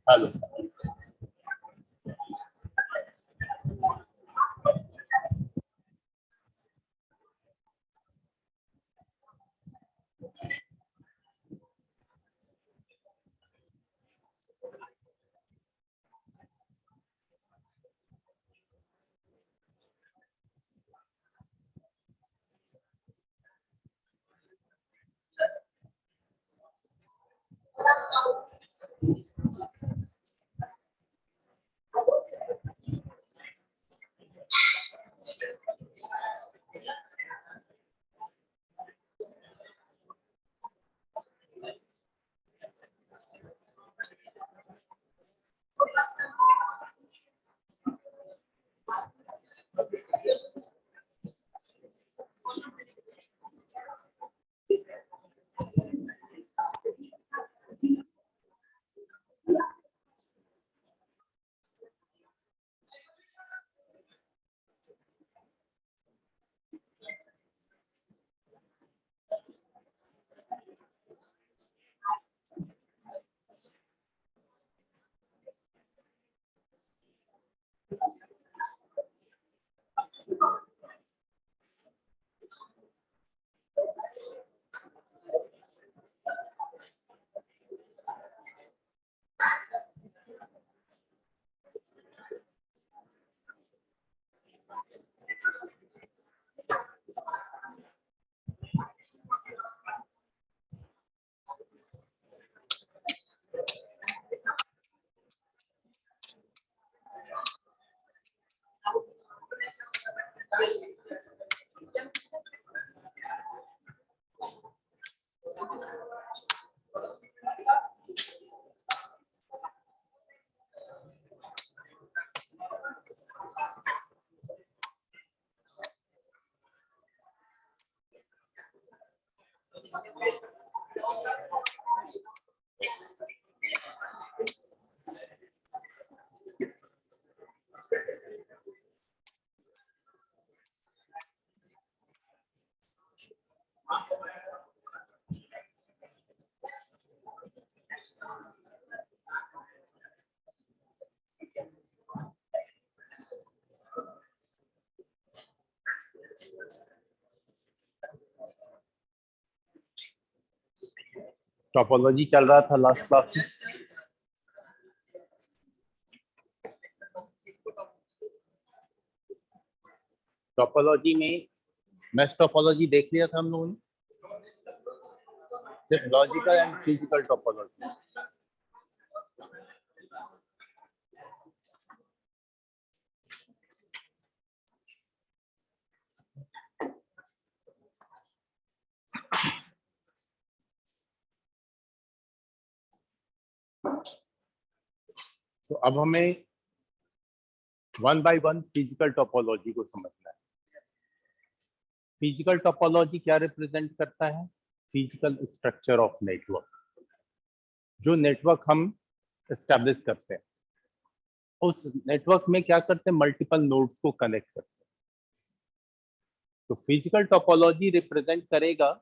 Hello. Topology चल रहा था लास्ट क्लास में। टोपोलॉजी में मैश टोपोलॉजी देख लिया था हम लोगों ने, सिर्फ लॉजिकल एंड फिजिकल टोपोलॉजी। तो अब हमें one by one physical topology को समझना है। फिजिकल टोपोलॉजी क्या रिप्रेजेंट करता है? Physical structure of network. जो नेटवर्क हम एस्टैब्लिश करते हैं, उस नेटवर्क में क्या करते हैं? मल्टीपल नोड्स को कनेक्ट करते हैं। तो फिजिकल टोपोलॉजी रिप्रेजेंट करेगा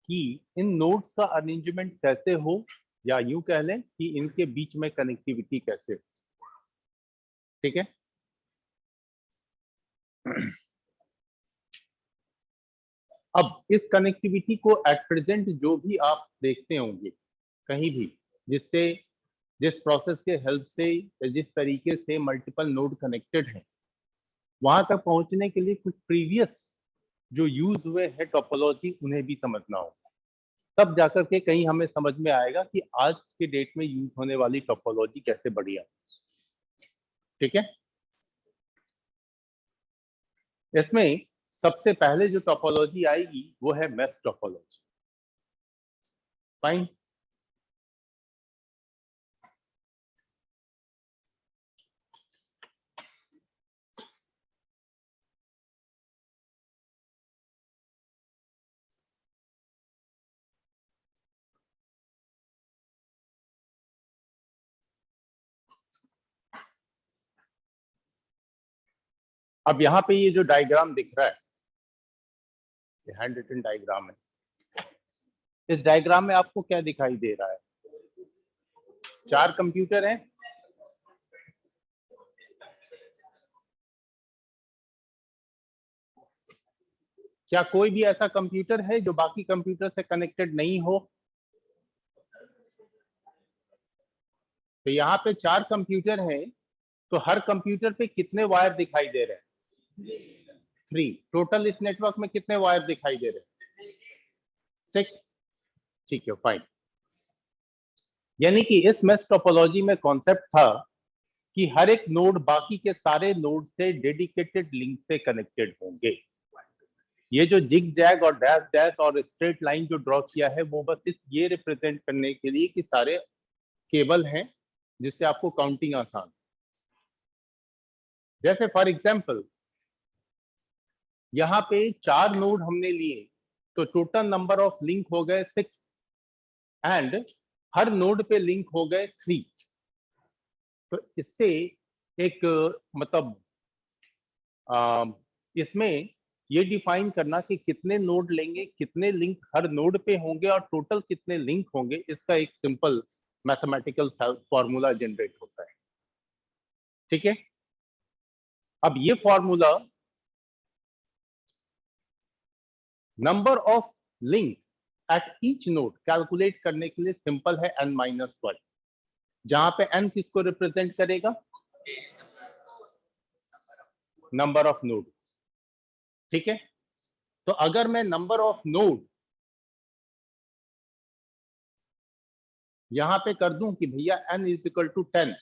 कि इन नोड्स का अरेंजमेंट कैसे हो, या यूं कह लें कि इनके बीच में कनेक्टिविटी कैसे हो। ठीक है। अब इस कनेक्टिविटी को एट प्रेजेंट जो भी आप देखते होंगे कहीं भी, जिस प्रोसेस के हेल्प से, जिस तरीके से मल्टीपल नोड कनेक्टेड हैं, वहां तक पहुंचने के लिए कुछ प्रीवियस जो यूज हुए हैं टोपोलॉजी, उन्हें भी समझना होगा। तब जाकर के कहीं हमें समझ में आएगा कि आज के डेट में यूज होने वाली टोपोलॉजी कैसे बढ़िया। ठीक है। इसमें सबसे पहले जो टोपोलॉजी आएगी वो है मैश टोपोलॉजी। फाइन। अब यहाँ पे ये जो डायग्राम दिख रहा है, ये हैंड रिटन डायग्राम है। इस डायग्राम में आपको क्या दिखाई दे रहा है? 4 कंप्यूटर हैं। क्या कोई भी ऐसा कंप्यूटर है जो बाकी कंप्यूटर से कनेक्टेड नहीं हो? तो यहाँ पे 4 कंप्यूटर हैं, तो हर कंप्यूटर पे कितने वायर दिखाई दे रहे हैं? 3। टोटल इस नेटवर्क में कितने वायर दिखाई दे रहे हैं? 6। ठीक है, फाइन। यानी कि इस मेश टोपोलॉजी में कॉन्सेप्ट था कि हर एक नोड बाकी के सारे नोड से डेडिकेटेड लिंक से कनेक्टेड होंगे। ये जो जिग जैग और डैश डैश और स्ट्रेट लाइन जो ड्रॉ किया है वो बस ये रिप्रेजेंट करने के लिए कि सारे केबल हैं, जिससे आपको काउंटिंग आसान। जैसे फॉर एग्जांपल यहाँ पे 4 नोड हमने लिए, तो टोटल नंबर ऑफ लिंक हो गए 6 एंड हर नोड पे लिंक हो गए 3। तो इससे एक मतलब इसमें ये डिफाइन करना कि कितने नोड लेंगे, कितने लिंक हर नोड पे होंगे और टोटल कितने लिंक होंगे, इसका एक सिंपल मैथमेटिकल फॉर्मूला जनरेट होता है। ठीक है, अब ये formula number of link at each node calculate करने के लिए सिंपल है n-1, जहां पे n किसको रिप्रेजेंट करेगा? Number of node. ठीक है, तो अगर मैं नंबर ऑफ नोड यहां पे कर दूं कि भैया n = 10,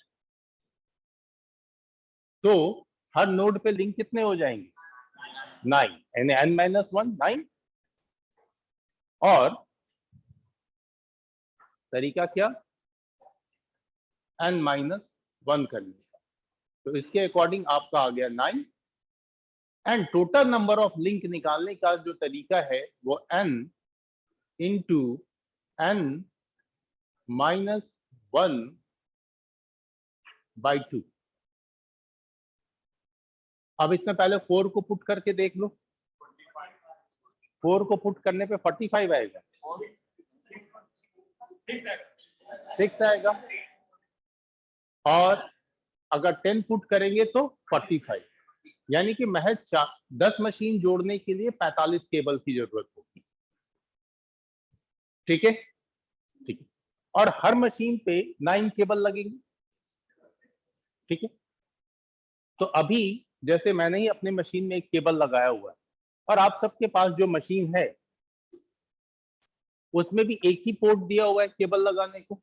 तो हर नोड पे लिंक कितने हो जाएंगे? 9, यानी n-1 9। और तरीका क्या? n-1 करने का। तो इसके अकॉर्डिंग आपका आ गया 9 and total number of link निकालने का जो तरीका है वो n इंटू n-1/2। अब इसमें पहले 4 को पुट करके देख लो। 4 को पुट करने पे 45 आएगा, 6 आएगा, और अगर 10 पुट करेंगे तो 45। यानी कि महज 10 मशीन जोड़ने के लिए 45 केबल की जरूरत होगी। ठीक है, ठीक है, और हर मशीन पे 9 केबल लगेंगे। ठीक है, तो अभी जैसे मैंने ही अपने मशीन में एक केबल लगाया हुआ है, और आप सबके पास जो मशीन है उसमें भी एक ही पोर्ट दिया हुआ है केबल लगाने को,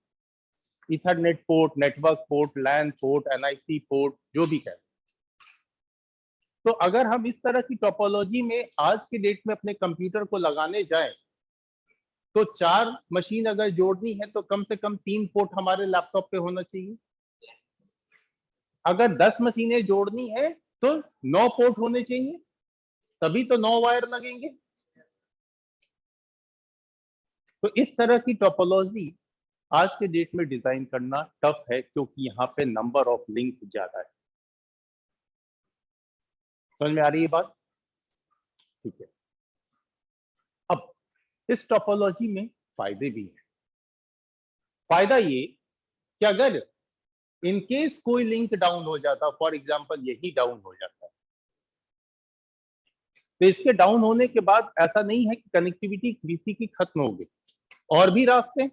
ethernet port, network port, LAN port, NIC port, जो भी कहें। तो अगर हम इस तरह की टोपोलॉजी में आज के डेट में अपने कंप्यूटर को लगाने जाएं, तो 4 मशीन अगर जोड़नी है तो कम से कम 3 पोर्ट हमारे लैपटॉप पे होना चाहिए। अगर 10 मशीनें जोड़नी है तो 9 पोर्ट होने चाहिए, तभी तो 9 वायर लगेंगे। तो इस तरह की टोपोलॉजी आज के डेट में डिजाइन करना टफ है, क्योंकि यहाँ पे नंबर ऑफ लिंक ज्यादा है। समझ में आ रही है बात? ठीक है, अब इस टोपोलॉजी में फायदे भी हैं। फायदा ये कि अगर इन केस कोई लिंक डाउन हो जाता, फॉर एग्जांपल यही डाउन हो जाता, तो इसके डाउन होने के बाद ऐसा नहीं है कि कनेक्टिविटी किसी की खत्म हो गई, और भी रास्ते।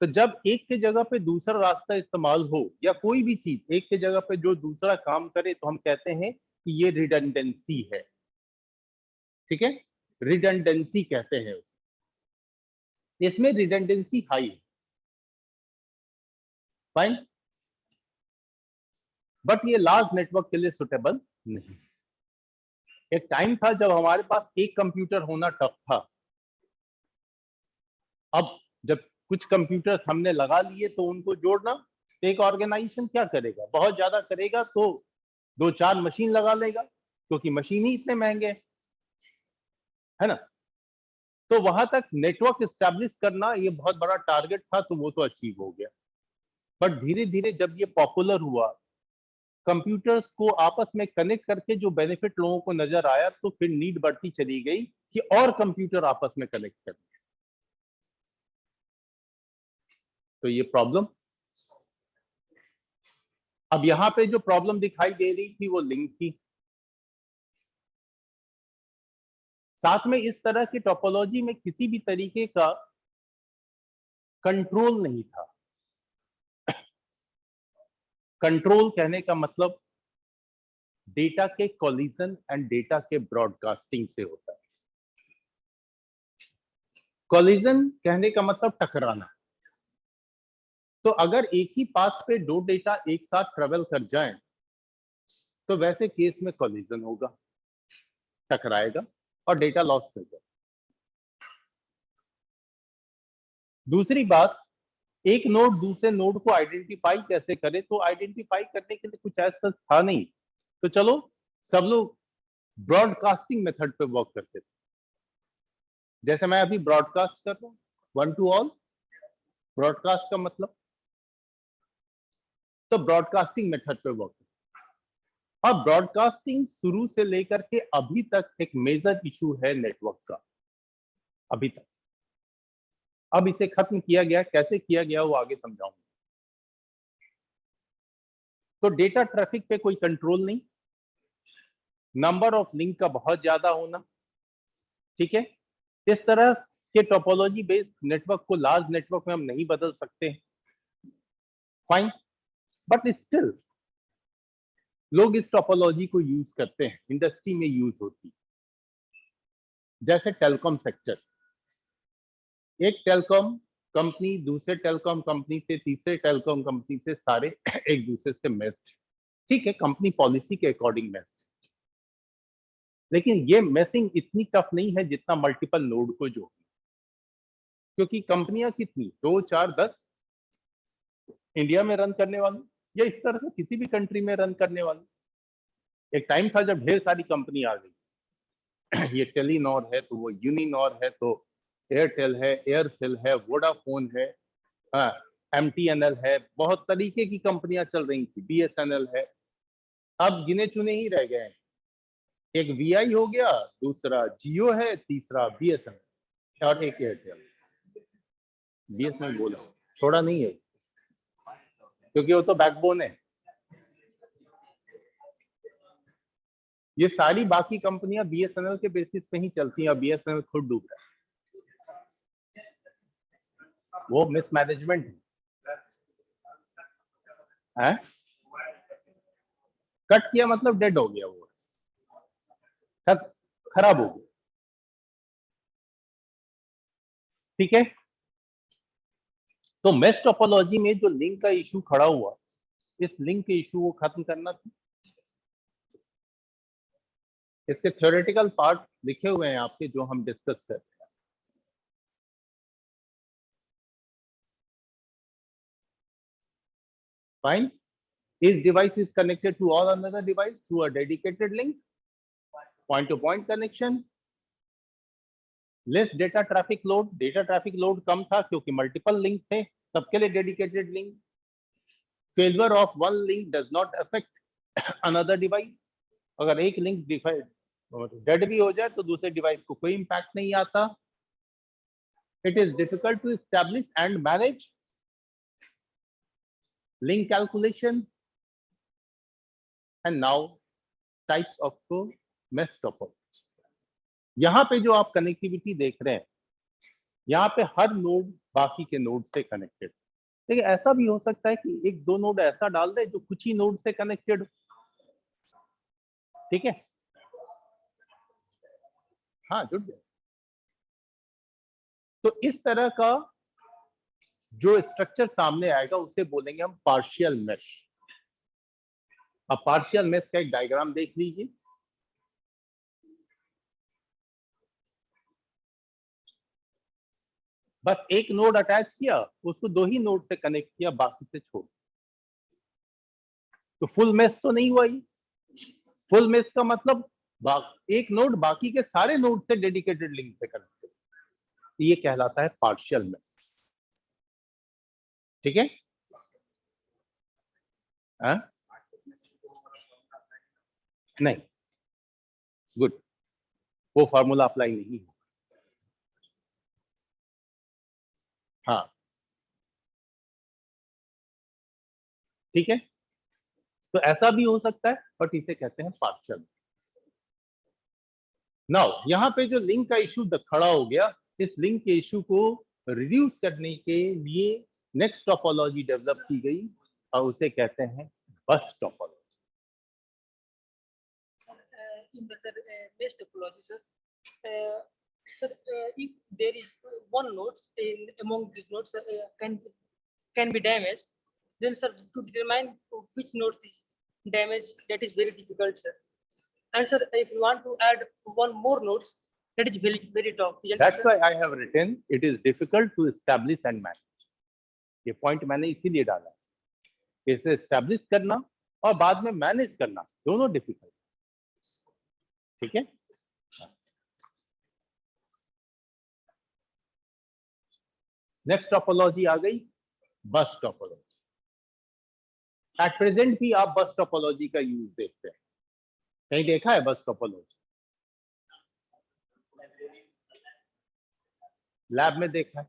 तो जब एक के जगह पे दूसरा रास्ता इस्तेमाल हो या कोई भी चीज एक के जगह पे जो दूसरा काम करे, तो हम कहते हैं कि ये रिडंडेंसी है। ठीक है, रिडंडेंसी कहते हैं उसे। इसमें रिडंडेंसी हाई है, फाइन, बट ये लार्ज नेटवर्क के लिए सुटेबल नहीं। एक टाइम था जब हमारे पास एक कंप्यूटर होना टफ था। अब जब कुछ कंप्यूटर्स हमने लगा लिए तो उनको जोड़ना, एक ऑर्गेनाइजेशन क्या करेगा? बहुत ज्यादा करेगा तो 2-4 मशीन लगा लेगा, क्योंकि मशीन ही इतने महंगे हैं, है ना। तो वहां तक नेटवर्क एस्टैब्लिश करना ये बहुत बड़ा टारगेट था, तो वो तो अचीव हो गया। बट धीरे धीरे जब ये पॉपुलर हुआ, कंप्यूटर्स को आपस में कनेक्ट करके जो बेनिफिट लोगों को नजर आया, तो फिर नीड बढ़ती चली गई कि और कंप्यूटर आपस में कनेक्ट करें। तो ये प्रॉब्लम। अब यहां पे जो प्रॉब्लम दिखाई दे रही थी वो लिंक थी। साथ में इस तरह की टोपोलॉजी में किसी भी तरीके का कंट्रोल नहीं था। कंट्रोल कहने का मतलब डेटा के कोलिजन एंड डेटा के ब्रॉडकास्टिंग से होता है। कोलिजन कहने का मतलब टकराना। तो अगर एक ही पाथ पे दो डेटा एक साथ ट्रेवल कर जाएं, तो वैसे केस में कोलिजन होगा, टकराएगा और डेटा लॉस कर जाएगा। दूसरी बात, एक नोड दूसरे नोड को आइडेंटिफाई कैसे करे, तो आइडेंटिफाई करने के लिए कुछ ऐसा था नहीं। तो चलो सब लोग ब्रॉडकास्टिंग मेथड पे वर्क करते थे। जैसे मैं अभी ब्रॉडकास्ट कर रहा हूं, वन टू ऑल। ब्रॉडकास्ट का मतलब, तो ब्रॉडकास्टिंग मेथड पे वर्क। अब ब्रॉडकास्टिंग शुरू से लेकर के अभी तक एक मेजर इशू है नेटवर्क का, अभी तक। अब इसे खत्म किया गया, कैसे किया गया वो आगे समझाऊंगा। तो डेटा ट्रैफिक पे कोई कंट्रोल नहीं, नंबर ऑफ लिंक का बहुत ज्यादा होना, ठीक है। इस तरह के टोपोलॉजी बेस्ड नेटवर्क को लार्ज नेटवर्क में हम नहीं बदल सकते, फाइन। बट स्टिल लोग इस टोपोलॉजी को यूज करते हैं, इंडस्ट्री में यूज होती। जैसे टेलीकॉम सेक्टर, एक टेलीकॉम कंपनी दूसरे टेलीकॉम कंपनी से, तीसरे टेलीकॉम कंपनी से, सारे एक दूसरे से मेस्ड, ठीक है, कंपनी पॉलिसी के अकॉर्डिंग मेस्ड। लेकिन ये मेसिंग इतनी टफ नहीं है जितना मल्टीपल नोड को जो, क्योंकि कंपनियां कितनी, 2 4 10 इंडिया में रन करने वाली, या इस तरह से किसी भी कंट्री में रन करने वाली। एक टाइम था जब ढेर सारी कंपनी आ गई। ये टेलीनॉर है तो वो यूनिनॉर है, तो एयरटेल है, एयरसेल है, वोडाफोन है, हाँ, एमटीएनएल है, बहुत तरीके की कंपनियां चल रही थी, बीएसएनएल है। अब गिने चुने ही रह गए हैं। एक वीआई हो गया, दूसरा जियो है, तीसरा बीएसएनएल और एक एयरटेल। बीएसएनएल बोला छोड़ा नहीं है, क्योंकि वो तो बैकबोन है। ये सारी बाकी कंपनियां बीएसएनएल के बेसिस पे ही चलती हैं, और बीएसएनएल खुद डूब रहा है। वो मिसमैनेजमेंट है। कट किया मतलब डेड हो गया, वो खराब हो गया, ठीक है। तो मेश टोपोलॉजी में जो लिंक का इशू खड़ा हुआ, इस लिंक के इशू को खत्म करना था। इसके थ्योरेटिकल पार्ट लिखे हुए हैं आपके, जो हम डिस्कस कर रहे हैं। Fine. Each device is connected to all another device through a dedicated link, point-to-point connection. Less data traffic load. Data traffic load कम था क्योंकि multiple link थे, सबके लिए dedicated link. Failure of one link does not affect another device. अगर एक link dead भी हो जाए तो दूसरे डिवाइस को कोई इम्पैक्ट नहीं आता. It is difficult to establish and manage link calculation. And now types of mesh topology. यहाँ पे जो आप कनेक्टिविटी देख रहे हैं, यहाँ पे हर नोड बाकी के नोड से कनेक्टेड। देखिए ऐसा भी हो सकता है कि एक दो नोड ऐसा डाल दे जो कुछ ही नोड से कनेक्टेड, ठीक है, हाँ जुड़ जाए। तो इस तरह का जो स्ट्रक्चर सामने आएगा उसे बोलेंगे हम पार्शियल मेश। अब पार्शियल मेश का एक डायग्राम देख लीजिए। बस एक नोड अटैच किया, उसको दो ही नोड से कनेक्ट किया, बाकी से छोड़। तो फुल मेश तो नहीं हुआ ये। फुल मेश का मतलब एक नोड बाकी के सारे नोड से डेडिकेटेड लिंक से कनेक्टेड, ये कहलाता है पार्शियल मेश, ठीक है। नहीं, गुड, वो फॉर्मूला अप्लाई नहीं है। हाँ, ठीक है, तो ऐसा भी हो सकता है, बट इसे कहते हैं पार्शियल। नाउ यहाँ पे जो लिंक का इशू खड़ा हो गया, इस लिंक के इशू को रिड्यूस करने के लिए नेक्स्ट टोपोलॉजी डेवलप की गई और उसे कहते हैं बस topology. In the base topology, sir, if there is one node among these nodes can be damaged, then sir, to determine which node is damaged, that is very difficult, sir. And sir, if you want to add one more nodes, that is very tough. That's why I have written it is difficult to establish and manage. ये point मैंने इसीलिए डाला, इसे establish करना और बाद में manage करना दोनों डिफिकल्ट। ठीक है, नेक्स्ट टोपोलॉजी आ गई बस टोपोलॉजी। एट प्रेजेंट भी आप बस टोपोलॉजी का यूज देखते हैं, कहीं देखा है बस टोपोलॉजी? लैब में देखा है?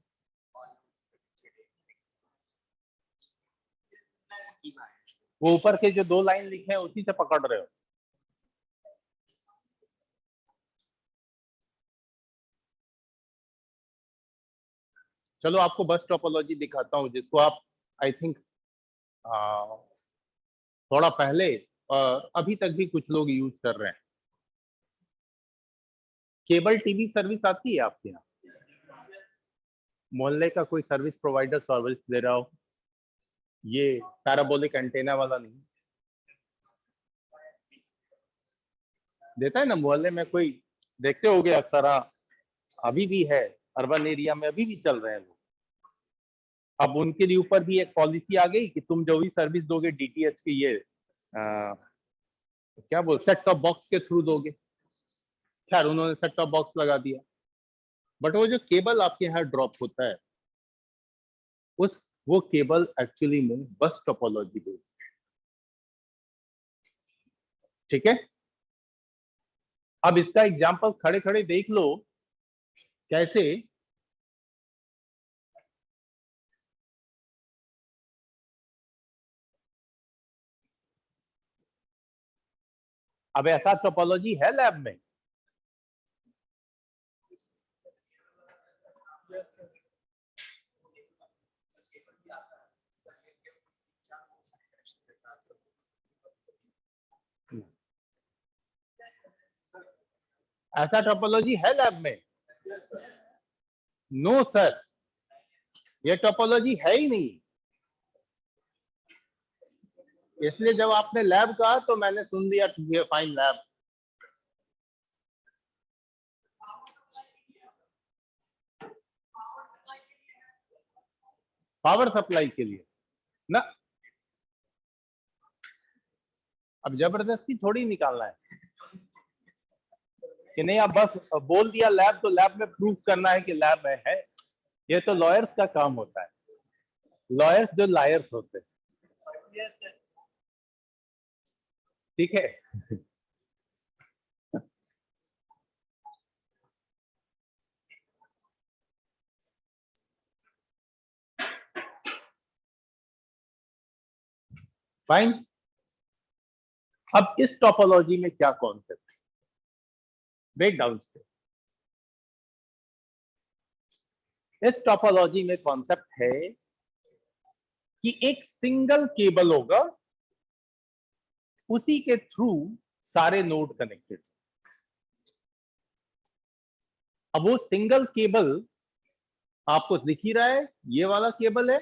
वो ऊपर के जो 2 लाइन लिखे हैं उसी से पकड़ रहे हो? चलो आपको बस टोपोलॉजी दिखाता हूं, जिसको आप आई थिंक थोड़ा पहले और अभी तक भी कुछ लोग यूज कर रहे हैं। केबल टीवी सर्विस आती है आपके यहाँ? मोहल्ले का कोई सर्विस प्रोवाइडर सर्विस दे रहा हो, ये पैराबोलिक एंटेना वाला नहीं देता है ना, मोहल्ले में कोई देखते होगे अक्सर, अभी भी है, अर्बन एरिया में अभी भी चल रहे हैं लोग। अब उनके लिए ऊपर भी एक पॉलिसी आ गई कि तुम जो भी सर्विस दोगे डीटीएच की, ये क्या बोल, सेट टॉप बॉक्स के थ्रू दोगे। खैर उन्होंने सेट टॉप बॉक्स लगा दिया, बट वो जो केबल आपके यहाँ ड्रॉप होता है वो केबल एक्चुअली में बस टोपोलॉजी बेस्ड। ठीक है, अब इसका एग्जांपल खड़े खड़े देख लो कैसे अब ऐसा टोपोलॉजी है लैब में? ऐसा टोपोलॉजी है लैब में? नो सर, ये टोपोलॉजी है ही नहीं। इसलिए जब आपने लैब कहा तो मैंने सुन लिया, ठीक है फाइन लैब। पावर सप्लाई के लिए ना, अब जबरदस्ती थोड़ी निकालना है कि नहीं, आप बस बोल दिया लैब तो लैब में प्रूफ करना है कि लैब में है। ये तो लॉयर्स का काम होता है, लॉयर्स जो लायर्स होते हैं। Yes, sir. ठीक है, फाइन। अब इस टोपोलॉजी में क्या कॉन्सेप्ट है? ब्रेक डाउन से इस टोपोलॉजी में कॉन्सेप्ट है कि एक सिंगल केबल होगा, उसी के थ्रू सारे नोड कनेक्टेड। अब वो सिंगल केबल आपको दिख ही रहा है, ये वाला केबल है,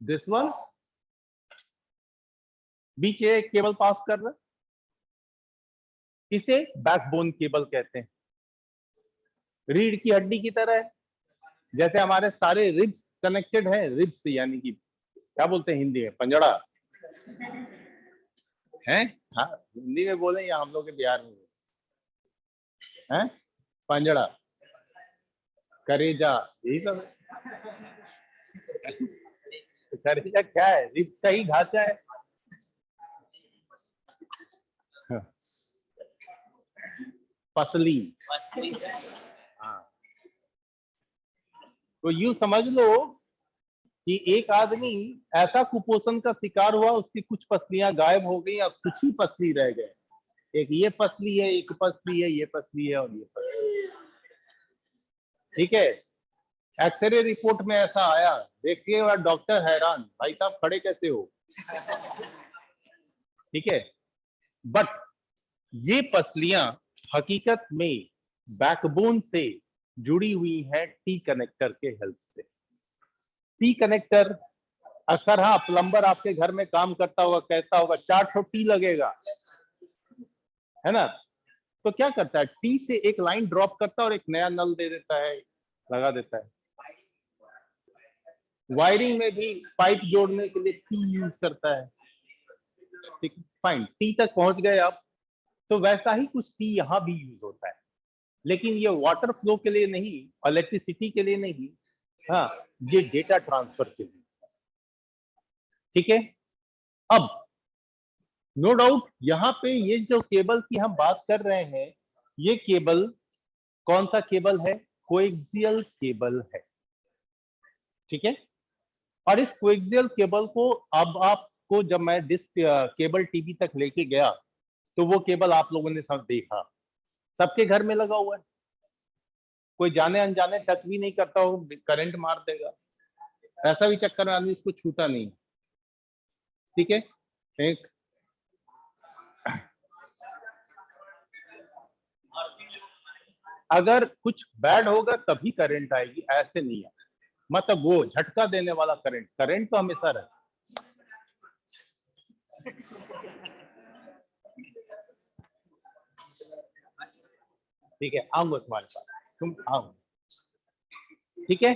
दिस वन, बीच एक केबल पास कर रहा है, इसे बैकबोन केबल कहते हैं। रीढ़ की हड्डी की तरह है, जैसे हमारे सारे रिब्स कनेक्टेड हैं, रिब्स यानी कि क्या बोलते हैं हिंदी में, पंजड़ा है। हाँ हिंदी में बोले या हम लोग के बिहार में है, पंजड़ा, करेजा, यही सब है। करेजा क्या है? रिब्स का ही ढांचा है। पसली, हाँ, तो यूं समझ लो कि एक आदमी ऐसा कुपोषण का शिकार हुआ, उसकी कुछ पसलियां गायब हो गई और कुछ ही पसली रह गए। एक ये पसली है, एक पसली है, ये पसली है और ये पसली। ठीक है, एक्सरे रिपोर्ट में ऐसा आया, देखिए और डॉक्टर हैरान, भाई साहब खड़े कैसे हो। ठीक है, बट ये पसलियां हकीकत में बैकबोन से जुड़ी हुई है टी कनेक्टर के हेल्प से। टी कनेक्टर अक्सर, हाँ, प्लम्बर आपके घर में काम करता होगा, कहता होगा 4 ठो टी लगेगा, है ना। तो क्या करता है, टी से एक लाइन ड्रॉप करता है और एक नया नल दे देता है, लगा देता है। वायरिंग में भी पाइप जोड़ने के लिए टी यूज करता है। ठीक, फाइन, टी तक पहुंच गए आप। तो वैसा ही कुछ टी यहां भी यूज होता है, लेकिन ये वाटर फ्लो के लिए नहीं, इलेक्ट्रिसिटी के लिए नहीं, हाँ, ये डेटा ट्रांसफर के लिए। ठीक है, अब नो डाउट यहाँ पे ये जो केबल की हम बात कर रहे हैं, ये केबल कौन सा केबल है, कोएक्सियल केबल है। ठीक है, और इस कोएक्सियल केबल को अब आपको, जब मैं डिस्क केबल टीवी तक लेके गया, तो वो केबल आप लोगों ने सब देखा, सबके घर में लगा हुआ है, कोई जाने अनजाने टच भी नहीं करता हो, करंट मार देगा, ऐसा भी चक्कर में आदमी इसको छूता नहीं। ठीक है, एक अगर कुछ बैड होगा तभी करंट आएगी, ऐसे नहीं है, मतलब वो झटका देने वाला करंट, करंट तो हमेशा रहे। ठीक है, आऊंगा तुम्हारे पास, तुम आओ। ठीक है,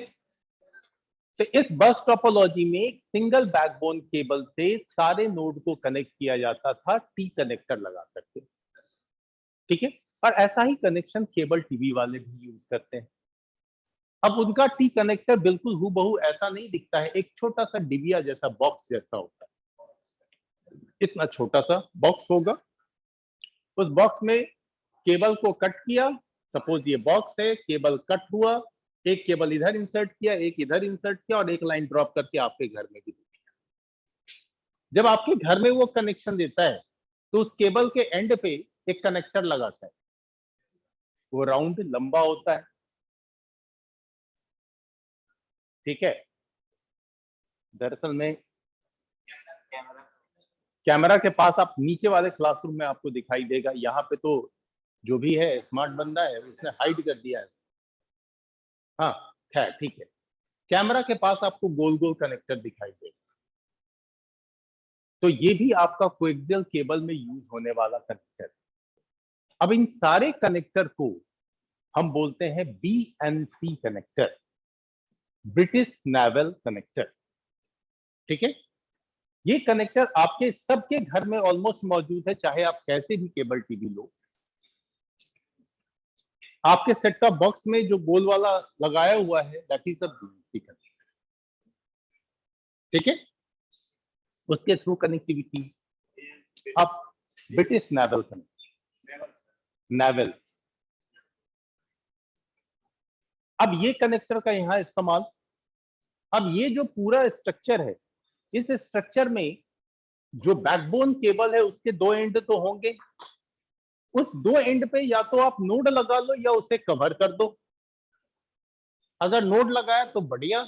तो इस बस टोपोलॉजी में एक सिंगल बैकबोन केबल से सारे नोड को कनेक्ट किया जाता था टी कनेक्टर लगा करके। ठीक है, और ऐसा ही कनेक्शन केबल टीवी वाले भी यूज करते हैं। अब उनका टी कनेक्टर बिल्कुल हूबहू ऐसा नहीं दिखता है, एक छोटा सा डिबिया जैसा, बॉक्स जैसा होता है, इतना छोटा सा बॉक्स होगा। उस बॉक्स में केबल को कट किया, सपोज ये बॉक्स है, केबल कट हुआ, एक केबल इधर इंसर्ट किया, एक इधर इंसर्ट किया और एक लाइन ड्रॉप करके आपके घर में भी दिया। जब आपके घर में वो कनेक्शन देता है, तो उस केबल के एंड पे एक कनेक्टर लगाता है, वो राउंड लंबा होता है। ठीक है, दरअसल में कैमरा के पास, आप नीचे वाले क्लासरूम में आपको दिखाई देगा, यहाँ पे तो जो भी है स्मार्ट बंदा है, उसने हाइड कर दिया है। हाँ, खैर ठीक है, कैमरा के पास आपको गोल गोल कनेक्टर दिखाई देगा। तो ये भी आपका कोएक्सियल केबल में यूज होने वाला कनेक्टर। अब इन सारे कनेक्टर को हम बोलते हैं BNC connector, British naval connector. ठीक है, ये कनेक्टर आपके सबके घर में ऑलमोस्ट मौजूद है, चाहे आप कैसे भी केबल टीवी लो। आपके सेट टॉप बॉक्स में जो गोल वाला लगाया हुआ है, that is a BNC connector. ठीक है, उसके थ्रू कनेक्टिविटी। अब ब्रिटिश नेवल कनेक्टर, नेवल। अब ये कनेक्टर का यहां इस्तेमाल, अब ये जो पूरा स्ट्रक्चर है, इस स्ट्रक्चर में जो बैकबोन केबल है उसके दो एंड तो होंगे, उस दो एंड पे या तो आप नोड लगा लो या उसे कवर कर दो। अगर नोड लगाया तो बढ़िया,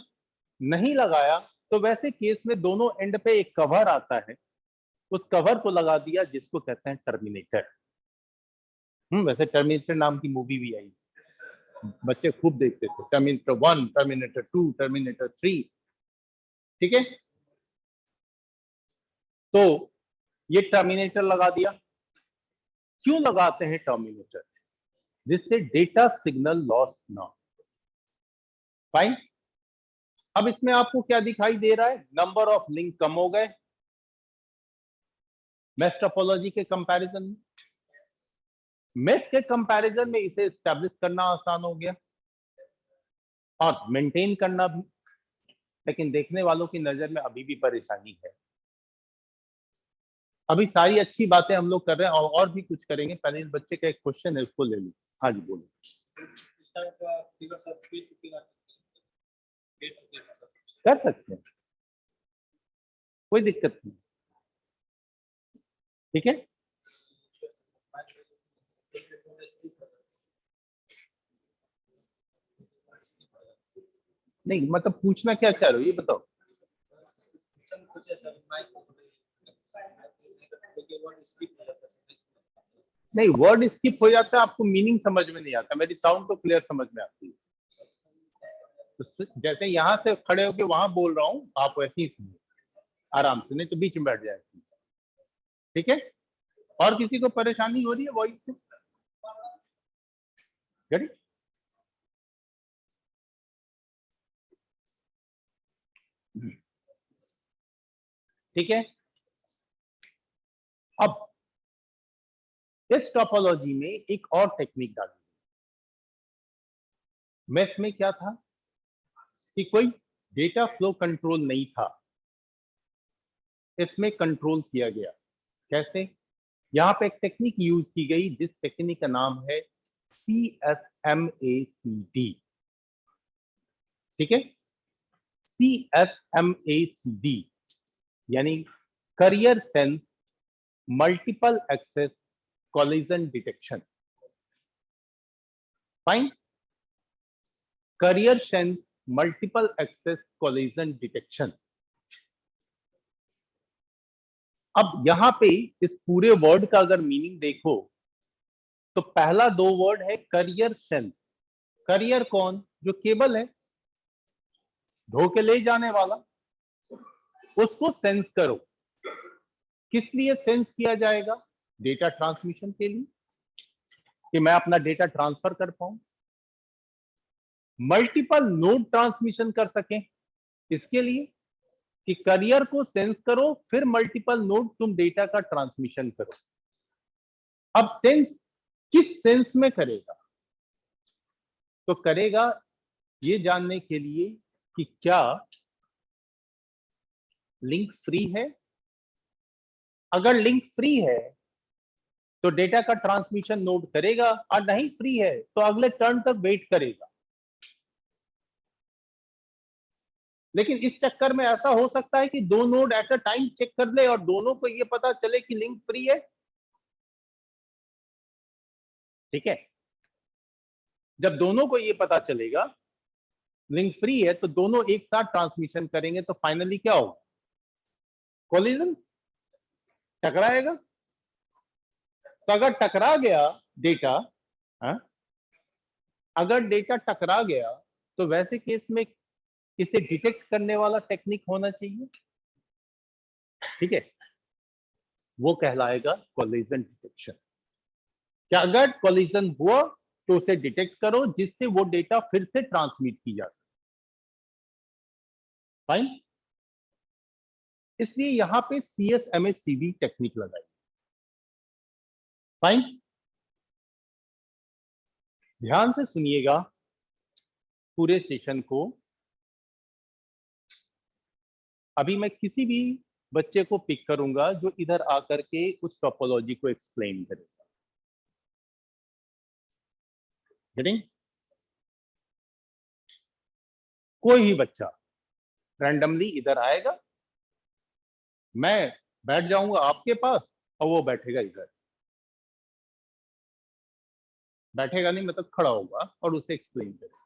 नहीं लगाया तो वैसे केस में दोनों एंड पे एक कवर आता है, उस कवर को लगा दिया, जिसको कहते हैं टर्मिनेटर। वैसे टर्मिनेटर नाम की मूवी भी आई, बच्चे खूब देखते थे, टर्मिनेटर 1, टर्मिनेटर 2, टर्मिनेटर 3। ठीक है, तो ये टर्मिनेटर लगा दिया। क्यों लगाते हैं टर्मिनेटर? जिससे डेटा सिग्नल लॉस ना हो। फाइन, अब इसमें आपको क्या दिखाई दे रहा है, नंबर ऑफ लिंक कम हो गए मेश टोपोलॉजी के कंपैरिजन में। मेश के कंपैरिजन में इसे एस्टैब्लिश करना आसान हो गया और मेंटेन करना भी, लेकिन देखने वालों की नजर में अभी भी परेशानी है। अभी सारी अच्छी बातें हम लोग कर रहे हैं और भी कुछ करेंगे, पहले इस बच्चे का एक क्वेश्चन है, उसको ले लो। हाँ जी, बोलो। कर सकते हैं, कोई दिक्कत नहीं। ठीक है, नहीं मतलब पूछना क्या चाह रहे हो ये बताओ। नहीं, वर्ड स्किप हो जाता है, आपको मीनिंग समझ में नहीं आता, मेरी साउंड तो क्लियर समझ में आती है। तो जैसे यहाँ से खड़े होके वहां बोल रहा हूँ, आप वैसे ही सुनिए आराम से, नहीं तो बीच में बैठ जाएगा। ठीक है, और किसी को परेशानी हो रही है वॉइस से? Get it? ठीक है, अब इस टोपोलॉजी में एक और टेक्निक डाली। मेस में क्या था कि कोई डेटा फ्लो कंट्रोल नहीं था, इसमें कंट्रोल किया गया। कैसे? यहाँ पे एक टेक्निक यूज की गई, जिस टेक्निक का नाम है CSMACD। ठीक है, CSMACD यानी carrier sense multiple access collision detection. Fine, carrier sense multiple access collision detection. अब यहां पे इस पूरे वर्ड का अगर मीनिंग देखो तो पहला दो वर्ड है करियर सेंस। करियर कौन? जो केबल है, ढो के ले जाने वाला, उसको सेंस करो। किस लिए सेंस किया जाएगा? डेटा ट्रांसमिशन के लिए, कि मैं अपना डेटा ट्रांसफर कर पाऊं, मल्टीपल नोड ट्रांसमिशन कर सकें, इसके लिए कि करियर को सेंस करो, फिर मल्टीपल नोड तुम डेटा का ट्रांसमिशन करो। अब सेंस किस सेंस में करेगा? तो करेगा ये जानने के लिए कि क्या लिंक फ्री है। अगर लिंक फ्री है तो डेटा का ट्रांसमिशन नोड करेगा, और नहीं फ्री है तो अगले टर्न तक वेट करेगा। लेकिन इस चक्कर में ऐसा हो सकता है कि दो node at a time check कर ले और दोनों को ये पता चले कि लिंक फ्री है। ठीक है, जब दोनों को ये पता चलेगा लिंक फ्री है तो दोनों एक साथ ट्रांसमिशन करेंगे, तो फाइनली क्या होगा? कोलिजन, टकराएगा। तो अगर टकरा गया डेटा, अगर डेटा टकरा गया तो वैसे केस में इसे डिटेक्ट करने वाला टेक्निक होना चाहिए। ठीक है, वो कहलाएगा कोलिजन डिटेक्शन। क्या अगर कोलिजन हुआ तो उसे डिटेक्ट करो, जिससे वो डेटा फिर से ट्रांसमिट की जा सके। फाइन, इसलिए यहां पे CSMACD टेक्निक लगाई। फाइन, ध्यान से सुनिएगा पूरे सेशन को। अभी मैं किसी भी बच्चे को पिक करूंगा जो इधर आकर के उस टोपोलॉजी को एक्सप्लेन करेगा। गेटिंग? कोई भी बच्चा रैंडमली इधर आएगा, मैं बैठ जाऊंगा आपके पास और वो बैठेगा इधर। बैठेगा नहीं मतलब खड़ा होगा और उसे एक्सप्लेन करेगा।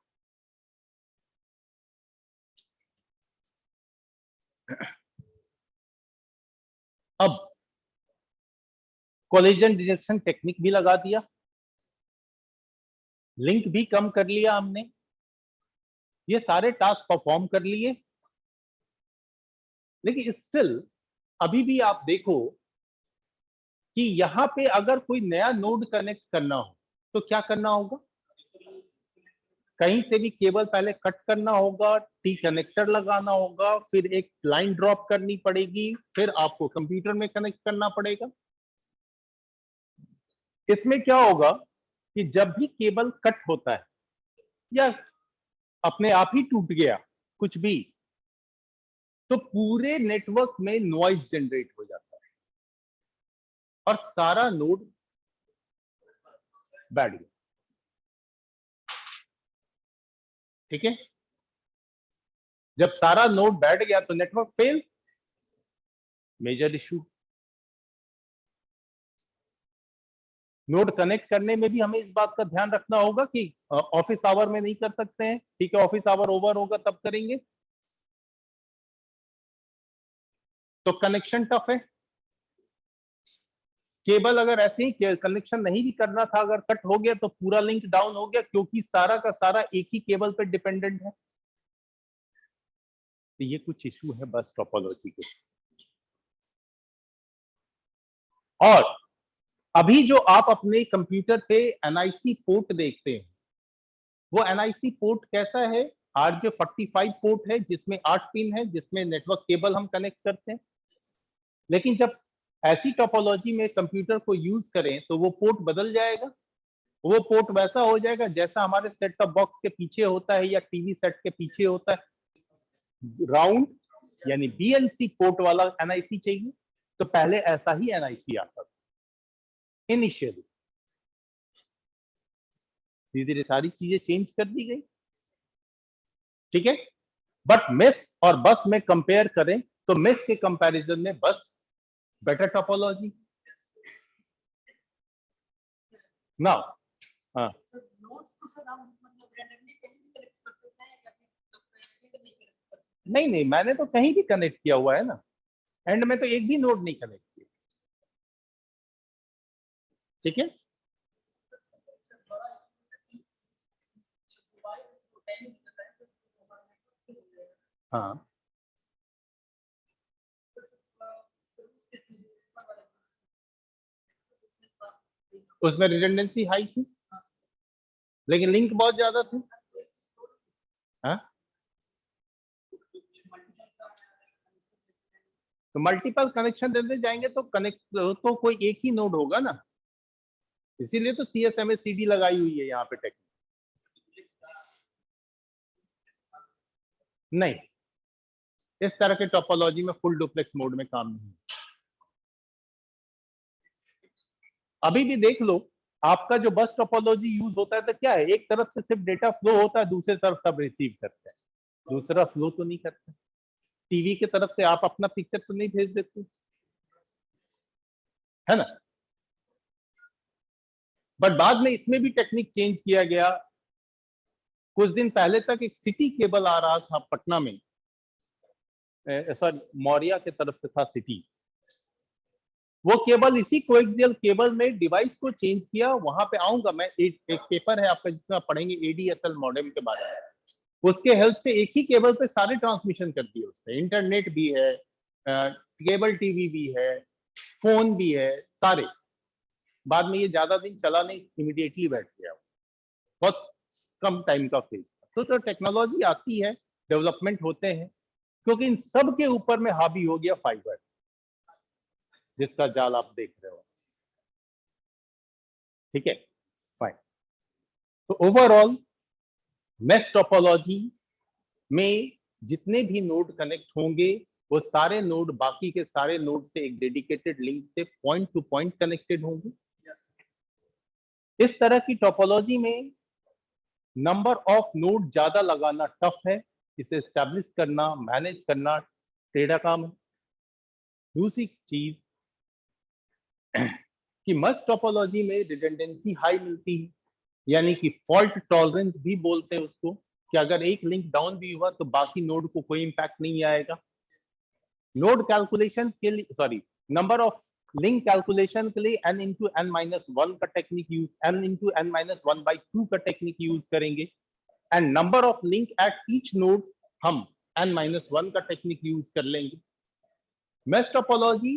अब कोलिजन डिटेक्शन टेक्निक भी लगा दिया, लिंक भी कम कर लिया हमने, ये सारे टास्क परफॉर्म कर लिए। लेकिन स्टिल अभी भी आप देखो कि यहां पे अगर कोई नया नोड कनेक्ट करना हो तो क्या करना होगा? कहीं से भी केबल पहले कट करना होगा, टी कनेक्टर लगाना होगा, फिर एक लाइन ड्रॉप करनी पड़ेगी, फिर आपको कंप्यूटर में कनेक्ट करना पड़ेगा। इसमें क्या होगा कि जब भी केबल कट होता है या अपने आप ही टूट गया कुछ भी, तो पूरे नेटवर्क में नॉइज जनरेट हो जाता है और सारा नोड बैठ गया। ठीक है, जब सारा नोड बैठ गया तो network fail, major issue. Node connect करने में भी हमें इस बात का ध्यान रखना होगा कि ऑफिस आवर में नहीं कर सकते हैं, ठीक है, ऑफिस आवर ओवर होगा तब करेंगे। तो कनेक्शन टफ है। केबल अगर ऐसे ही कनेक्शन नहीं भी करना था, अगर कट हो गया तो पूरा लिंक डाउन हो गया, क्योंकि सारा का सारा एक ही केबल पे डिपेंडेंट है। तो ये कुछ इशू है बस टोपोलॉजी के। और अभी जो आप अपने कंप्यूटर पे एनआईसी पोर्ट देखते हैं, वो एनआईसी पोर्ट कैसा है? RJ45 पोर्ट है जिसमें 8 पिन है, जिसमें नेटवर्क केबल हम कनेक्ट करते हैं। लेकिन जब ऐसी टोपोलॉजी में कंप्यूटर को यूज करें तो वो पोर्ट बदल जाएगा। वो पोर्ट वैसा हो जाएगा जैसा हमारे सेट टॉप बॉक्स के पीछे होता है या टीवी सेट के पीछे होता है, राउंड, यानी बीएनसी पोर्ट वाला एनआईसी चाहिए। तो पहले ऐसा ही एनआईसी आता था इनिशियली। धीरे धीरे सारी चीजें चेंज कर दी गई, ठीक है। बट मेस और बस में कंपेयर करें तो मेस के कंपैरिजन में बस बेटर टोपोलॉजी। नाउ हाँ, नहीं नहीं, मैंने तो कहीं भी कनेक्ट किया हुआ है ना, एंड में तो एक भी नोड नहीं कनेक्ट किया, ठीक है। हाँ, उसमें रिडंडेंसी हाई थी लेकिन लिंक बहुत ज्यादा थे। हाँ, तो मल्टीपल कनेक्शन देते जाएंगे तो कनेक्ट तो कोई एक ही नोड होगा ना, इसीलिए तो CSMA-CD लगाई हुई है यहाँ पे टेक्निक। नहीं, इस तरह के टोपोलॉजी में फुल डुप्लेक्स मोड में काम नहीं। अभी भी देख लो, आपका जो बस टोपोलॉजी यूज होता है तो क्या है, एक तरफ से सिर्फ डेटा फ्लो होता है, दूसरी तरफ सब रिसीव करते हैं, दूसरा फ्लो तो नहीं करते। टीवी की तरफ से आप अपना पिक्चर तो नहीं भेज देते, है ना। बट बाद में इसमें भी टेक्निक चेंज किया गया। कुछ दिन पहले तक एक सिटी केबल आ रहा था पटना में, सॉरी मौर्या की तरफ से था सिटी। वो केबल इसी कोएक्सियल केबल में डिवाइस को चेंज किया। वहां पे आऊंगा मैं, एक पेपर है आपका जिसमें आप पढ़ेंगे ADSL मॉडेम के बारे में। उसके हेल्प से एक ही केबल पे सारे ट्रांसमिशन कर दिए उसने, इंटरनेट भी है, केबल टीवी भी है, फोन भी है, सारे। बाद में ये ज्यादा दिन चला नहीं, इमीडिएटली बैठ गया, बहुत कम टाइम का फेज था। तो टेक्नोलॉजी आती है, डेवलपमेंट होते हैं, क्योंकि इन सब के ऊपर में हावी हो गया फाइबर, जिसका जाल आप देख रहे हो, ठीक है, फाइन। तो ओवरऑल मेश टोपोलॉजी में जितने भी नोड कनेक्ट होंगे, वो सारे नोड बाकी के सारे नोड से एक डेडिकेटेड लिंक से पॉइंट टू पॉइंट कनेक्टेड होंगे। इस तरह की टोपोलॉजी में नंबर ऑफ नोड ज्यादा लगाना टफ है, इसे एस्टेब्लिश करना, मैनेज करना टेढ़ा काम है। दूसरी चीज कि मस्ट टोपोलॉजी में रिडंडेंसी हाई मिलती है, यानी कि फॉल्ट टॉलरेंस भी बोलते हैं उसको, कि अगर एक लिंक डाउन भी हुआ तो बाकी नोड को कोई इंपैक्ट नहीं आएगा। नोड कैलकुलेशन के लिए, sorry, number of link calculation के लिए n into n minus one का technique use, n into n minus one by two का टेक्निक यूज करेंगे। And number of link at each node हम n माइनस वन का technique use कर लेंगे। Mesh topology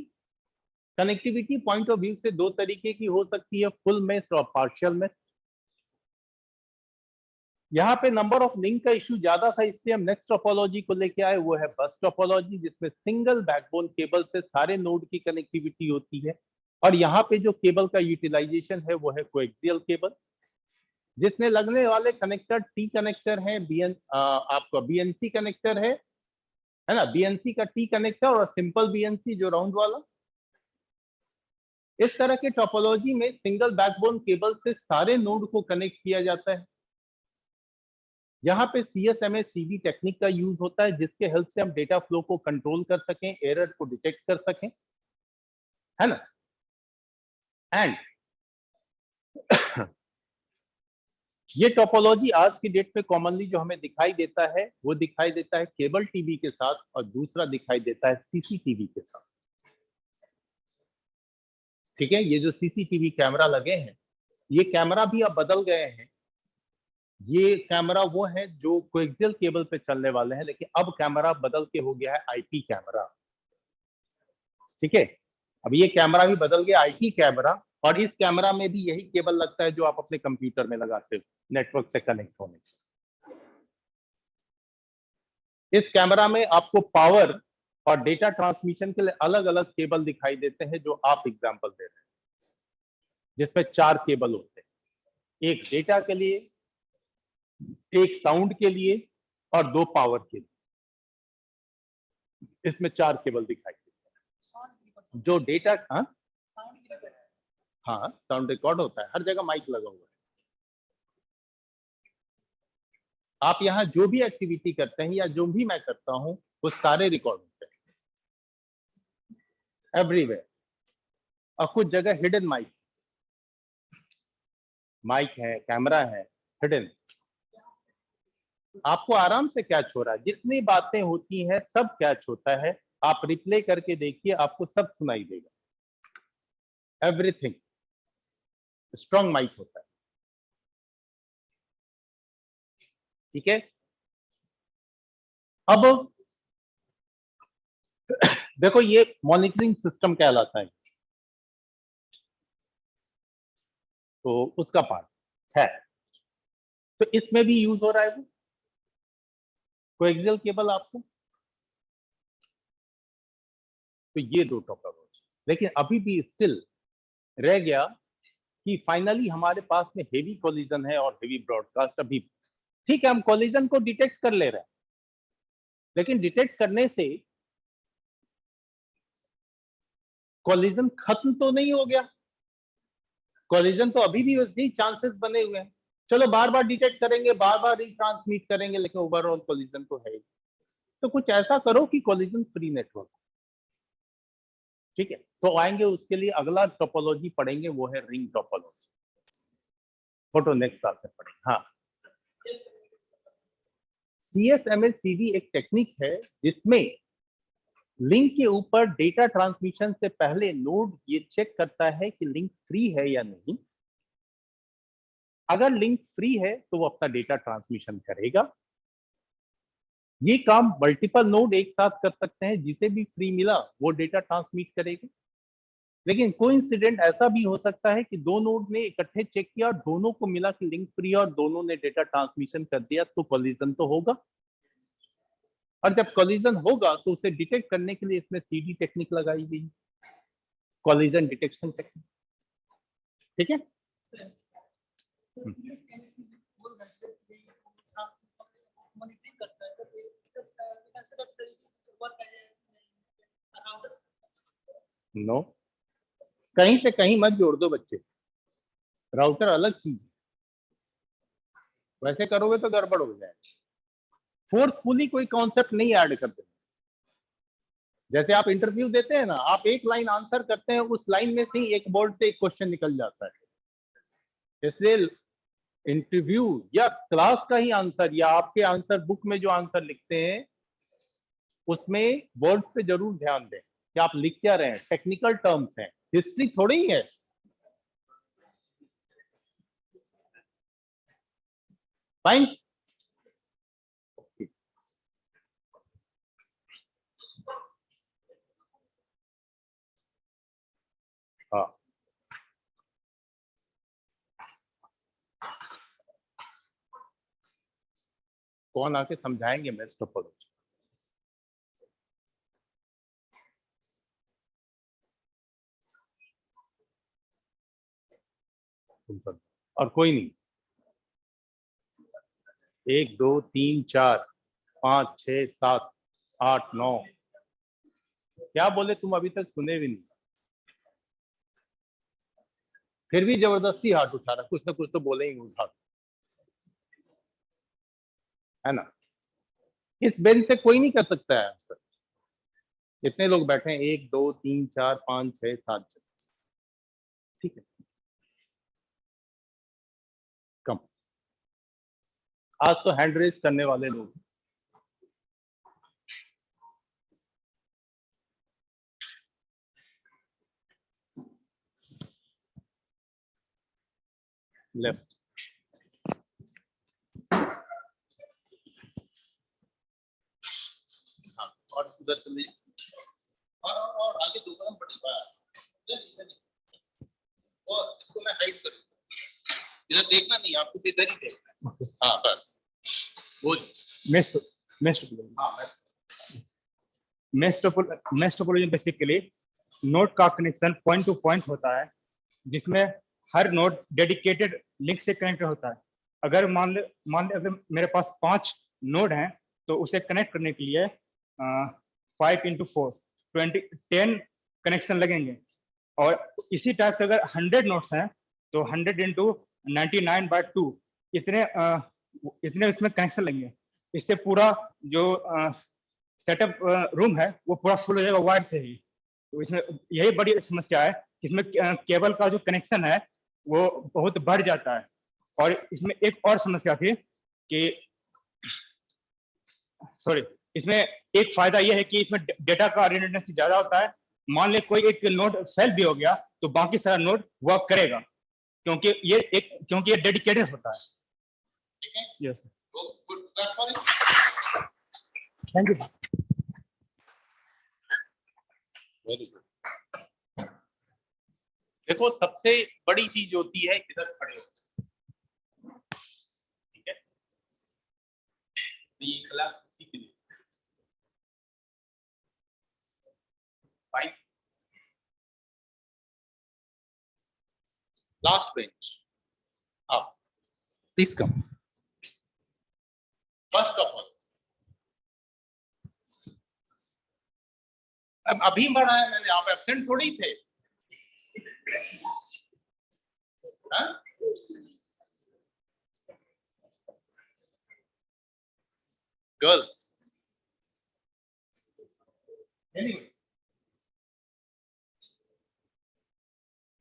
connectivity point of view से दो तरीके की हो सकती है, फुल मेश और पार्शियल मेश। यहाँ पे नंबर ऑफ लिंक का इश्यू ज्यादा था, इसलिए हम नेक्स्ट टोपोलॉजी को लेके आए, वो है बस टोपोलॉजी, जिसमें सिंगल बैकबोन केबल से सारे नोड की कनेक्टिविटी होती है। और यहाँ पे जो केबल का यूटिलाइजेशन है वो है कोएक्सियल केबल, जिसमें लगने वाले कनेक्टर टी कनेक्टर है, आपका BNC कनेक्टर है ना, BNC का टी कनेक्टर और सिंपल BNC जो राउंड वाला। इस तरह के टोपोलॉजी में सिंगल बैकबोन केबल से सारे नोड को कनेक्ट किया जाता है। यहाँ पे CSMA CD टेक्निक का यूज होता है, जिसके हेल्प से हम डेटा फ्लो को कंट्रोल कर सकें, एरर को डिटेक्ट कर सकें, है ना। एंड ये टोपोलॉजी आज की डेट में कॉमनली जो हमें दिखाई देता है, वो दिखाई देता है केबल टीवी के साथ, और दूसरा दिखाई देता है CCTV के साथ। ठीक है, ये जो CCTV कैमरा लगे हैं, ये कैमरा भी अब बदल गए हैं। ये कैमरा वो है जो कोएक्सियल केबल पे चलने वाले हैं, लेकिन अब कैमरा बदल के हो गया है IP कैमरा। ठीक है, अब ये कैमरा भी बदल गया IP कैमरा, और इस कैमरा में भी यही केबल लगता है जो आप अपने कंप्यूटर में लगाते हो नेटवर्क से कनेक्ट होने। इस कैमरा में आपको पावर और डेटा ट्रांसमिशन के लिए अलग अलग केबल दिखाई देते हैं, जो आप एग्जांपल दे रहे हैं, जिसमें 4 केबल होते हैं, एक डेटा के लिए, एक साउंड के लिए, और 2 पावर के लिए। इसमें 4 केबल दिखाई देते हैं। जो डेटा, हाँ साउंड रिकॉर्ड होता है, हर जगह माइक लगा हुआ है। आप यहाँ जो भी एक्टिविटी करते हैं या जो भी मैं करता हूं, वो सारे रिकॉर्ड होते हैं एवरीवेयर। और कुछ जगह हिडन माइक है, कैमरा है, हिडन। आपको आराम से कैच हो रहा है, जितनी बातें होती हैं सब कैच होता है। आप रिप्ले करके देखिए, आपको सब सुनाई देगा, एवरीथिंग। स्ट्रॉन्ग माइक होता है। ठीक है, अब देखो ये मॉनिटरिंग सिस्टम कहलाता है, तो उसका पार्ट है। तो इसमें भी यूज हो रहा है वो कोएक्सियल केबल आपको। तो ये 2 टोपोलॉजी, लेकिन अभी भी स्टिल रह गया कि फाइनली हमारे पास में हेवी कोलिजन है और हेवी ब्रॉडकास्ट। अभी ठीक है, हम कोलिजन को डिटेक्ट कर ले रहे हैं, लेकिन डिटेक्ट करने से कोलिजन खत्म तो नहीं हो गया। कोलिजन तो अभी भी वैसे ही चांसेस बने हुए हैं। चलो बार बार डिटेक्ट करेंगे, बार बार रिट्रांसमिट करेंगे, लेकिन ओवरऑल कोलिजन तो है ही। तो कुछ ऐसा करो कि कोलिजन फ्री नेटवर्क। ठीक है, तो आएंगे उसके लिए अगला टोपोलॉजी पढ़ेंगे, वो है रिंग टोपोलॉजी। फोटो नेक्स्ट साल से पढ़ेंगे। हाँ, CSMA CD एक टेक्निक है जिसमें लिंक के ऊपर डेटा ट्रांसमिशन से पहले नोड ये चेक करता है कि लिंक फ्री है या नहीं। अगर लिंक फ्री है तो वो अपना डेटा ट्रांसमिशन करेगा। ये काम मल्टीपल नोड एक साथ कर सकते हैं, जिसे भी फ्री मिला वो डेटा ट्रांसमिट करेगा। लेकिन कोइंसिडेंट ऐसा भी हो सकता है कि 2 नोड ने इकट्ठे चेक किया और दोनों को मिला कि लिंक फ्री और दोनों ने डेटा ट्रांसमिशन कर दिया, तो कोलिजन तो होगा। और जब कोलिजन होगा तो उसे डिटेक्ट करने के लिए इसमें CD टेक्निक लगाई गई, कोलिजन डिटेक्शन टेक्निक। ठीक है, नो, कहीं से कहीं मत जोड़ दो बच्चे, राउटर अलग चीज है, वैसे करोगे तो गड़बड़ हो जाएगा। फोर्सफुली कोई कॉन्सेप्ट नहीं ऐड कर देना। जैसे आप इंटरव्यू देते हैं ना, आप एक लाइन आंसर करते हैं, उस लाइन में से ही एक बोर्ड से एक क्वेश्चन निकल जाता है। इसलिए इंटरव्यू या क्लास का ही आंसर या आपके आंसर बुक में जो आंसर लिखते हैं, उसमें वर्ड पे जरूर ध्यान दें कि आप लिख क्या रहे हैं। टेक्निकल टर्म्स हैं, हिस्ट्री थोड़ी ही है। फाइन, हाँ, कौन आके समझाएंगे मेष टोपोलॉजी। और कोई नहीं। 1 2 3 4 5 6 7 8 9, क्या बोले तुम? अभी तक सुने भी नहीं, फिर भी जबरदस्ती हाथ उठा रहा। कुछ ना कुछ तो बोले ही उठा। है ना। इस बेंच से कोई नहीं कर सकता है आंसर। इतने लोग बैठे हैं, 1 2 3 4 5 6 7 ठीक है, कम। आज तो हैंड रेज करने वाले लोग। लेफ्ट। हाँ, और उधर चले, और आगे 2 कदम बढ़िए। और इसको मैं हाइड करूँ, इधर देखना नहीं, आपको तो इधर ही देखना है। हाँ बस वो मेश टोपोलॉजी बेसिकली नोड का कनेक्शन पॉइंट टू पॉइंट होता है, जिसमें हर नोड डेडिकेटेड लिंक से कनेक्ट होता है। अगर मान ले अगर मेरे पास 5 नोड हैं तो उसे कनेक्ट करने के लिए 5 × 4 10 कनेक्शन लगेंगे। और इसी टाइप से अगर 100 नोड्स हैं तो 100 × 99/2 इतने उसमें कनेक्शन लगेंगे। इससे पूरा जो सेटअप रूम है वो पूरा फुल हो जाएगा वायर से ही। तो इसमें यही बड़ी समस्या है, इसमें केबल का जो कनेक्शन है वो बहुत बढ़ जाता है। और इसमें एक और समस्या थी कि इसमें एक फायदा यह है कि इसमें डेटा का रिडंडेंसी ज्यादा होता है। मान ले कोई एक नोड फेल भी हो गया तो बाकी सारा नोड वर्क करेगा, क्योंकि ये डेडिकेटेड होता है। ठीक है, yes good, thank you. Very good. देखो सबसे बड़ी चीज होती है इधर खड़े हो, ठीक है, तो ये क्लास के लिए फाइन। लास्ट बेंच आप, please come. First of all, अब अभी बढ़ा है मैंने, आप एब्सेंट थोड़ी थे। गर्ल्स,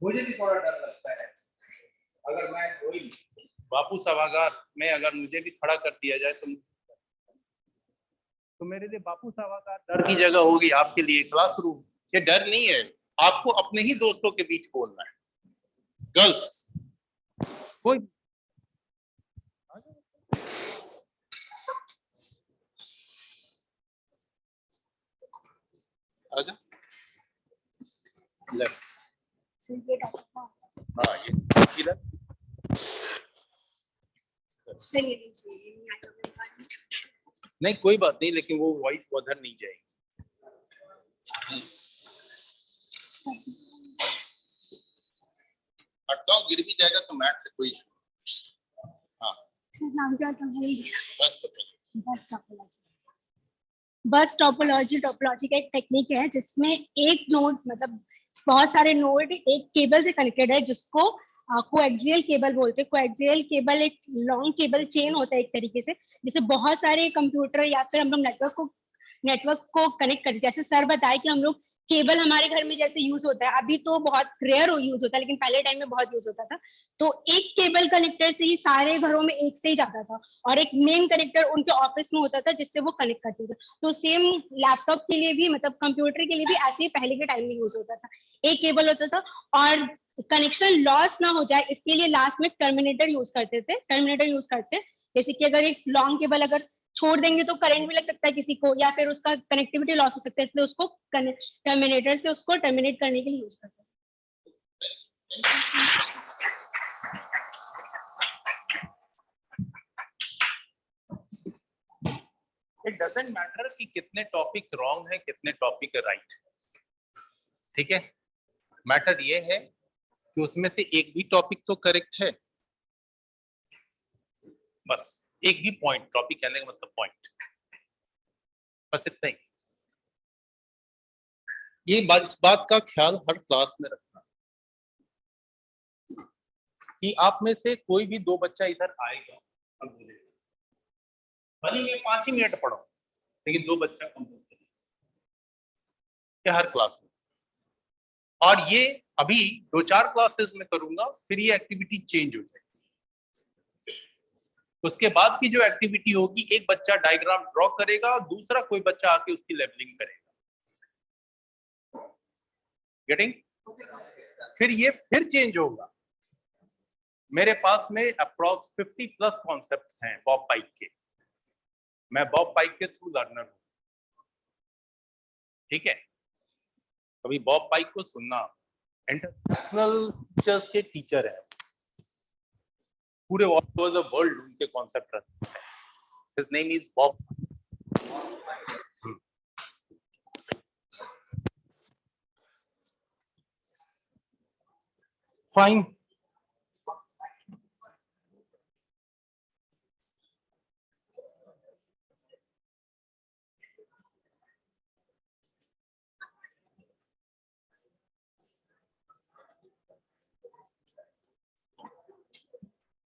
मुझे भी थोड़ा डर लगता है, अगर मैं कोई बापू सभागार में अगर मुझे भी खड़ा कर दिया जाए तो मेरे लिए बापू सभागार डर की जगह होगी, आपके लिए क्लासरूम। ये डर नहीं है, आपको अपने ही दोस्तों के बीच बोलना है। गर्ल्स कोई आजा, लेफ्ट। हाँ ये इधर नहीं, कोई बात नहीं, लेकिन वो वॉइस उधर नहीं जाएगी। हटता गिर भी जाएगा तो मैट से कोई इशू। हाँ बस टोपोलॉजी का एक टेक्निक है जिसमें एक नोड मतलब बहुत सारे नोड एक केबल से कनेक्टेड है, जिसको कोएक्सियल केबल बोलते हैं। कोएक्सियल केबल एक लॉन्ग केबल चेन होता है एक तरीके से, जिसे बहुत सारे कंप्यूटर या फिर हम लोग नेटवर्क को कनेक्ट करते हैं। जैसे सर बताए कि हम लोग केबल हमारे घर में जैसे यूज होता है, अभी तो बहुत रेयर यूज होता है, लेकिन पहले टाइम में बहुत यूज होता था। तो एक केबल कनेक्टर से ही सारे घरों में एक से ही जाता था, और एक मेन कनेक्टर उनके ऑफिस में होता था जिससे वो कनेक्ट करते थे। तो सेम लैपटॉप के लिए भी, मतलब कंप्यूटर के लिए भी ऐसे ही पहले के टाइम में यूज होता था, एक केबल होता था। और कनेक्शन लॉस ना हो जाए इसके लिए लास्ट में टर्मिनेटर यूज करते। जैसे कि अगर एक लॉन्ग केबल अगर छोड़ देंगे तो करंट भी लग सकता है किसी को, या फिर उसका कनेक्टिविटी लॉस हो सकता है, इसलिए उसको टर्मिनेटर से उसको टर्मिनेट करने के लिए यूज करते हैं। इट डजंट मैटर कि कितने टॉपिक रॉन्ग है कितने टॉपिक राइट है, ठीक है। मैटर ये है कि उसमें से एक भी टॉपिक तो करेक्ट है, बस एक भी पॉइंट, टॉपिक कहने का मतलब पॉइंट, बस इतना ही। इस बात का ख्याल हर क्लास में रखना कि आप में से कोई भी 2 बच्चा इधर आएगा, भले ही मैं 5 ही मिनट पढ़ाऊं, लेकिन 2 बच्चा कंपल्सरी हर क्लास में। और ये अभी 2-4 क्लासेस में करूंगा, फिर ये एक्टिविटी चेंज हो जाएगी। उसके बाद की जो एक्टिविटी होगी, एक बच्चा डायग्राम ड्रॉ करेगा और दूसरा कोई बच्चा आके उसकी लेबलिंग करेगा। गेटिंग? फिर ये फिर चेंज होगा। मेरे पास में अप्रॉक्स 50 प्लस कॉन्सेप्ट्स हैं बॉब पाइक के। मैं बॉब पाइक के थ्रू लर्नर हूं, ठीक है? कभी बॉब पाइक को सुनना, इंटरनेशनल टीचर्स के टीचर है, पूरे ऑल ओवर द वर्ल्ड उनके कॉन्सेप्ट रहते हैं। His name is Bob. Fine.